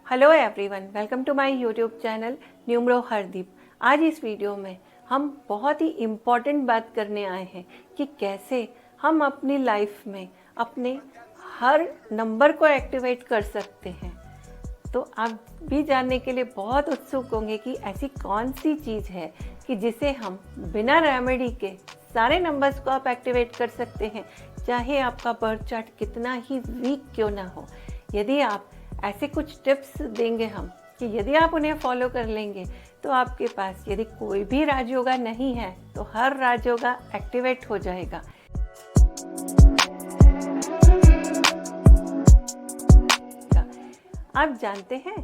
Hello everyone, welcome to my YouTube channel Numero Hardeep. आज इस video में हम बहुत ही इम्पॉर्टेंट बात करने आए हैं कि कैसे हम अपनी लाइफ में अपने हर नंबर को एक्टिवेट कर सकते हैं। तो आप भी जानने के लिए बहुत उत्सुक होंगे कि ऐसी कौन सी चीज़ है कि जिसे हम बिना रेमेडी के सारे नंबर्स को आप एक्टिवेट कर सकते हैं, चाहे आपका बर्थ चार्ट कितना ही वीक क्यों ना हो। यदि आप ऐसे कुछ टिप्स देंगे हम कि यदि आप उन्हें फॉलो कर लेंगे तो आपके पास यदि कोई भी राजयोगा नहीं है तो हर राजयोगा एक्टिवेट हो जाएगा। आप जानते हैं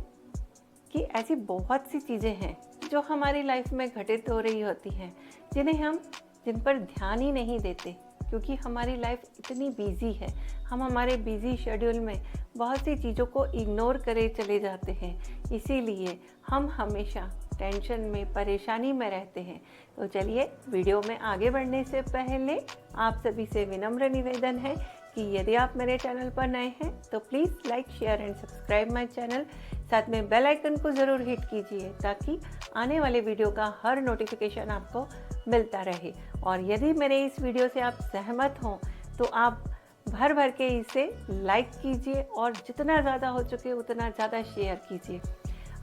कि ऐसी बहुत सी चीज़ें हैं जो हमारी लाइफ में घटित हो रही होती हैं, जिन पर ध्यान ही नहीं देते क्योंकि हमारी लाइफ इतनी बिजी है। हम हमारे बिजी शेड्यूल में बहुत सी चीज़ों को इग्नोर करे चले जाते हैं, इसीलिए हम हमेशा टेंशन में, परेशानी में रहते हैं। तो चलिए, वीडियो में आगे बढ़ने से पहले आप सभी से विनम्र निवेदन है कि यदि आप मेरे चैनल पर नए हैं तो please like, share and subscribe my channel. साथ में बेल आइकन को ज़रूर हिट कीजिए ताकि आने वाले वीडियो का हर नोटिफिकेशन आपको मिलता रहे। और यदि मेरे इस वीडियो से आप सहमत हों तो आप भर भर के इसे लाइक कीजिए और जितना ज़्यादा हो सके उतना ज़्यादा शेयर कीजिए।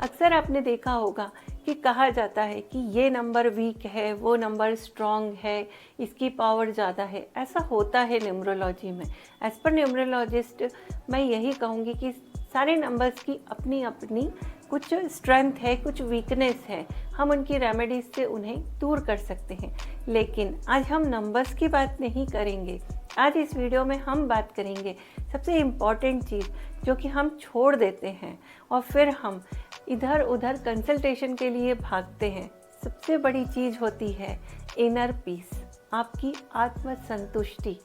अक्सर आपने देखा होगा कि कहा जाता है कि ये नंबर वीक है, वो नंबर स्ट्रॉन्ग है, इसकी पावर ज़्यादा है। ऐसा होता है न्यूमरोलॉजी में। एज़ पर न्यूमरोलॉजिस्ट मैं यही कहूँगी कि सारे नंबर्स की अपनी अपनी कुछ स्ट्रेंथ है, कुछ वीकनेस है। हम उनकी रेमेडीज से उन्हें दूर कर सकते हैं। लेकिन आज हम नंबर्स की बात नहीं करेंगे। आज इस वीडियो में हम बात करेंगे सबसे इम्पॉर्टेंट चीज़ जो कि हम छोड़ देते हैं और फिर हम इधर उधर कंसल्टेशन के लिए भागते हैं। सबसे बड़ी चीज़ होती है इनर पीस, आपकी आत्म संतुष्टि,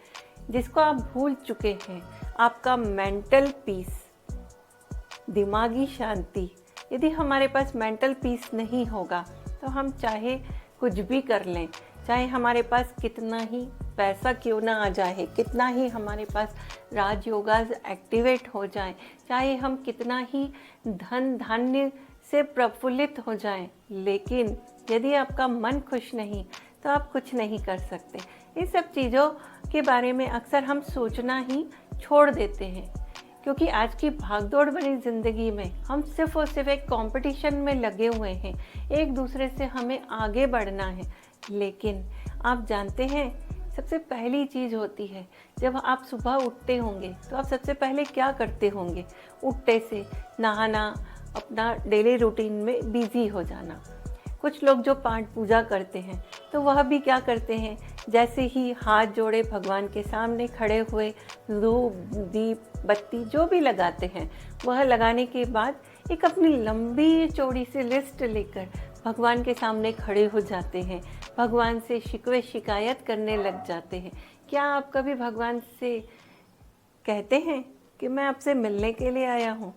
जिसको आप भूल चुके हैं। आपका मेंटल पीस, दिमागी शांति। यदि हमारे पास मेंटल पीस नहीं होगा तो हम चाहे कुछ भी कर लें, चाहे हमारे पास कितना ही पैसा क्यों ना आ जाए, कितना ही हमारे पास राजयोगाज एक्टिवेट हो जाए, चाहे हम कितना ही धन धान्य से प्रफुल्लित हो जाएं, लेकिन यदि आपका मन खुश नहीं तो आप कुछ नहीं कर सकते। इन सब चीज़ों के बारे में अक्सर हम सोचना ही छोड़ देते हैं क्योंकि आज की भागदौड़ भरी ज़िंदगी में हम सिर्फ और सिर्फ एक कंपटीशन में लगे हुए हैं। एक दूसरे से हमें आगे बढ़ना है। लेकिन आप जानते हैं, सबसे पहली चीज़ होती है जब आप सुबह उठते होंगे तो आप सबसे पहले क्या करते होंगे? उठते से नहाना, अपना डेली रूटीन में बिजी हो जाना। कुछ लोग जो पाठ पूजा करते हैं तो वह भी क्या करते हैं, जैसे ही हाथ जोड़े भगवान के सामने खड़े हुए धूप, दीप, बत्ती जो भी लगाते हैं, वह लगाने के बाद एक अपनी लंबी चौड़ी सी लिस्ट लेकर भगवान के सामने खड़े हो जाते हैं। भगवान से शिकवे शिकायत करने लग जाते हैं। क्या आप कभी भगवान से कहते हैं कि मैं आपसे मिलने के लिए आया हूँ?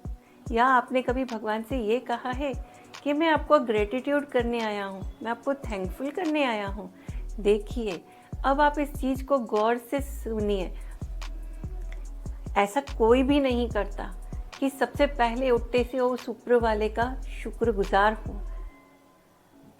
या आपने कभी भगवान से ये कहा है कि मैं आपको ग्रेटिट्यूड करने आया हूँ, मैं आपको थैंकफुल करने आया हूँ? देखिए, अब आप इस चीज़ को गौर से सुनिए। ऐसा कोई भी नहीं करता कि सबसे पहले उठते से वो ऊपर वाले का शुक्रगुजार हो।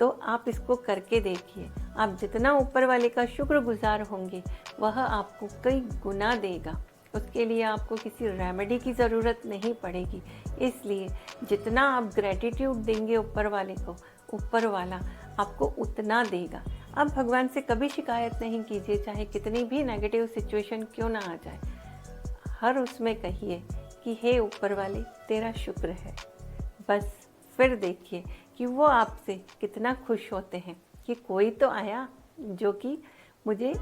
तो आप इसको करके देखिए। आप जितना ऊपर वाले का शुक्रगुजार होंगे वह आपको कई गुना देगा। उसके लिए आपको किसी रेमेडी की ज़रूरत नहीं पड़ेगी। इसलिए जितना आप ग्रेटिट्यूड देंगे ऊपर वाले को, ऊपर वाला आपको उतना देगा। आप भगवान से कभी शिकायत नहीं कीजिए, चाहे कितनी भी नेगेटिव सिचुएशन क्यों ना आ जाए। हर उसमें कहिए कि हे ऊपर वाले, तेरा शुक्र है। बस फिर देखिए कि वो आपसे कितना खुश होते हैं कि कोई तो आया जो कि मुझे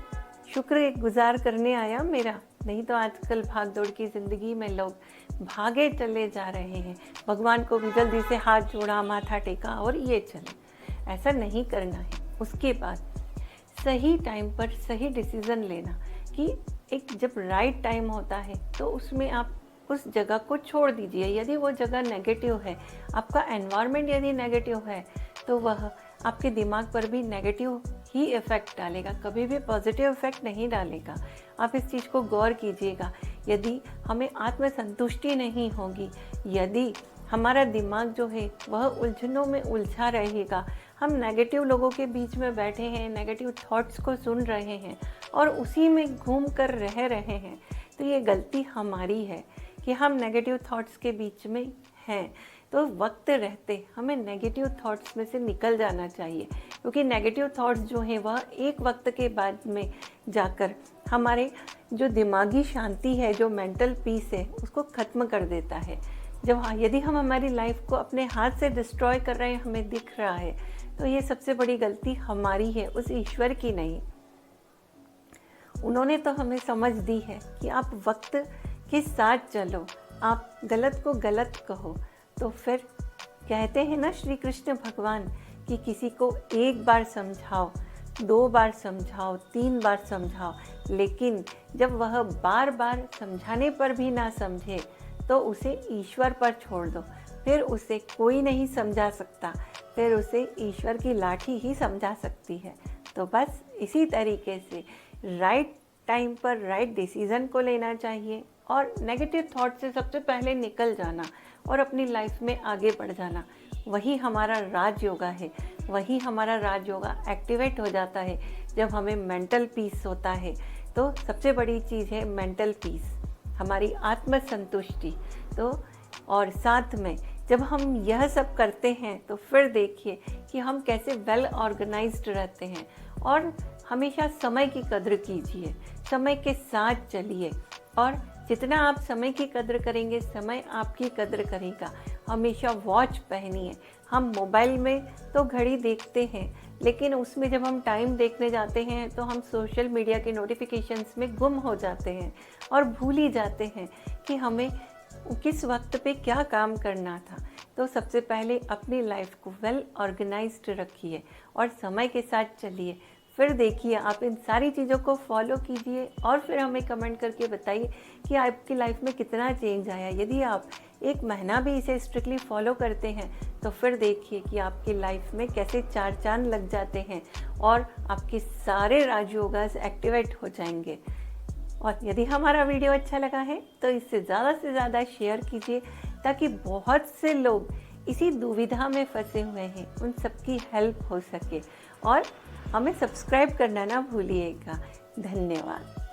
शुक्र गुजार करने आया मेरा। नहीं तो आजकल भाग दौड़ की ज़िंदगी में लोग भागे चले जा रहे हैं। भगवान को भी जल्दी से हाथ जोड़ा, माथा टेका और ये चले। ऐसा नहीं करना है। उसके बाद सही टाइम पर सही डिसीज़न लेना कि एक जब राइट टाइम होता है तो उसमें आप उस जगह को छोड़ दीजिए। यदि वो जगह नेगेटिव है, आपका एनवायरनमेंट यदि नेगेटिव है तो वह आपके दिमाग पर भी नेगेटिव ही इफ़ेक्ट डालेगा, कभी भी पॉजिटिव इफ़ेक्ट नहीं डालेगा। आप इस चीज़ को गौर कीजिएगा। यदि हमें आत्मसंतुष्टि नहीं होगी, यदि हमारा दिमाग जो है वह उलझनों में उलझा रहेगा। हम नेगेटिव लोगों के बीच में बैठे हैं, नेगेटिव थॉट्स को सुन रहे हैं और उसी में घूम कर रह रहे हैं। तो ये गलती हमारी है कि हम नेगेटिव थॉट्स के बीच में हैं। तो वक्त रहते हमें नेगेटिव थॉट्स में से निकल जाना चाहिए, क्योंकि नेगेटिव थॉट्स जो हैं वह एक वक्त के बाद में जाकर हमारे जो दिमागी शांति है, जो मेंटल पीस है, उसको ख़त्म कर देता है। यदि हम हमारी लाइफ को अपने हाथ से डिस्ट्रॉय कर रहे हैं, हमें दिख रहा है, तो ये सबसे बड़ी गलती हमारी है, उस ईश्वर की नहीं। उन्होंने तो हमें समझ दी है कि आप वक्त के साथ चलो, आप गलत को गलत कहो। तो फिर कहते हैं ना श्री कृष्ण भगवान कि किसी को एक बार समझाओ, 2 बार समझाओ, 3 बार समझाओ, लेकिन जब वह बार बार समझाने पर भी ना समझे तो उसे ईश्वर पर छोड़ दो। फिर उसे कोई नहीं समझा सकता, फिर उसे ईश्वर की लाठी ही समझा सकती है। तो बस इसी तरीके से राइट टाइम पर राइट डिसीज़न को लेना चाहिए और नेगेटिव थॉट से सबसे पहले निकल जाना और अपनी लाइफ में आगे बढ़ जाना। वही हमारा राज योगा है, वही हमारा राज योगा एक्टिवेट हो जाता है जब हमें मेंटल पीस होता है। तो सबसे बड़ी चीज़ है मेंटल पीस, हमारी आत्म संतुष्टि। तो और साथ में जब हम यह सब करते हैं तो फिर देखिए कि हम कैसे वेल ऑर्गेनाइज्ड रहते हैं। और हमेशा समय की कद्र कीजिए, समय के साथ चलिए, और जितना आप समय की कद्र करेंगे समय आपकी कद्र करेगा। हमेशा वॉच पहनिए। हम मोबाइल में तो घड़ी देखते हैं, लेकिन उसमें जब हम टाइम देखने जाते हैं तो हम सोशल मीडिया के नोटिफिकेशंस में गुम हो जाते हैं और भूल ही जाते हैं कि हमें किस वक्त पे क्या काम करना था। तो सबसे पहले अपनी लाइफ को वेल ऑर्गेनाइज्ड रखिए और समय के साथ चलिए। फिर देखिए, आप इन सारी चीज़ों को फॉलो कीजिए और फिर हमें कमेंट करके बताइए कि आपकी लाइफ में कितना चेंज आया। यदि आप 1 महीना भी इसे स्ट्रिक्टली फॉलो करते हैं तो फिर देखिए कि आपकी लाइफ में कैसे 4 चांद लग जाते हैं और आपके सारे राजयोगास एक्टिवेट हो जाएंगे। और यदि हमारा वीडियो अच्छा लगा है तो इसे ज़्यादा से ज़्यादा शेयर कीजिए, ताकि बहुत से लोग इसी दुविधा में फंसे हुए हैं, उन सबकी हेल्प हो सके। और हमें सब्सक्राइब करना ना भूलिएगा। धन्यवाद।